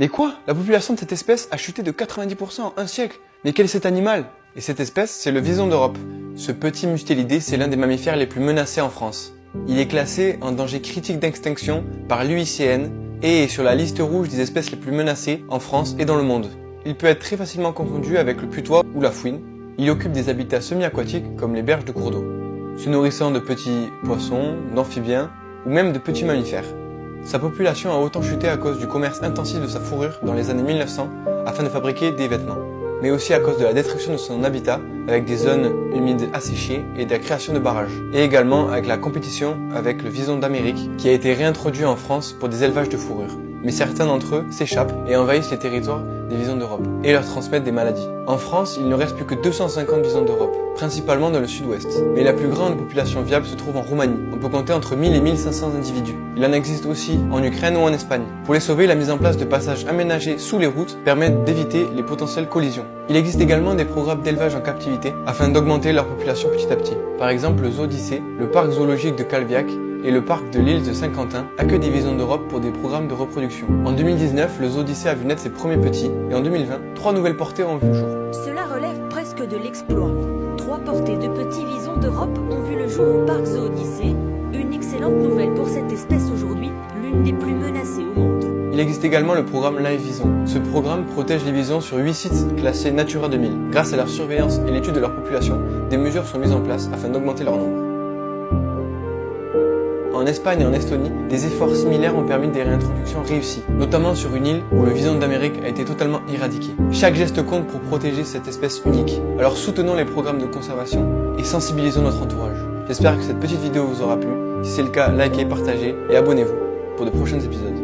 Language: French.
Mais quoi? La population de cette espèce a chuté de 90% en un siècle. Mais quel est cet animal? Et cette espèce, c'est le vison d'Europe. Ce petit mustélidé, c'est l'un des mammifères les plus menacés en France. Il est classé en danger critique d'extinction par l'UICN et est sur la liste rouge des espèces les plus menacées en France et dans le monde. Il peut être très facilement confondu avec le putois ou la fouine. Il occupe des habitats semi-aquatiques comme les berges de cours d'eau, se nourrissant de petits poissons, d'amphibiens ou même de petits mammifères. Sa population a autant chuté à cause du commerce intensif de sa fourrure dans les années 1900 afin de fabriquer des vêtements, mais aussi à cause de la destruction de son habitat avec des zones humides asséchées et de la création de barrages, et également avec la compétition avec le vison d'Amérique qui a été réintroduit en France pour des élevages de fourrure. Mais certains d'entre eux s'échappent et envahissent les territoires des visons d'Europe et leur transmettent des maladies. En France, il ne reste plus que 250 visons d'Europe, principalement dans le sud-ouest. Mais la plus grande population viable se trouve en Roumanie. On peut compter entre 1000 et 1500 individus. Il en existe aussi en Ukraine ou en Espagne. Pour les sauver, la mise en place de passages aménagés sous les routes permet d'éviter les potentielles collisions. Il existe également des programmes d'élevage en captivité afin d'augmenter leur population petit à petit. Par exemple, le Zoo d'Issée, le parc zoologique de Calviac et le parc de l'île de Saint-Quentin accueillent des visons d'Europe pour des programmes de reproduction. En 2019, le Zoo d'Issée a vu naître ses premiers petits et en 2020, 3 nouvelles portées ont vu le jour. Cela relève presque de l'exploit. 3 portées de petits visons d'Europe ont vu le jour au parc Zoo d'Issée. Une excellente nouvelle pour cette espèce aujourd'hui, l'une des plus menacées au monde. Il existe également le programme Live Vison. Ce programme protège les visons sur 8 sites classés Natura 2000. Grâce à leur surveillance et l'étude de leur population, des mesures sont mises en place afin d'augmenter leur nombre. En Espagne et en Estonie, des efforts similaires ont permis des réintroductions réussies, notamment sur une île où le vison d'Amérique a été totalement éradiqué. Chaque geste compte pour protéger cette espèce unique. Alors soutenons les programmes de conservation et sensibilisons notre entourage. J'espère que cette petite vidéo vous aura plu. Si c'est le cas, likez, partagez et abonnez-vous pour de prochains épisodes.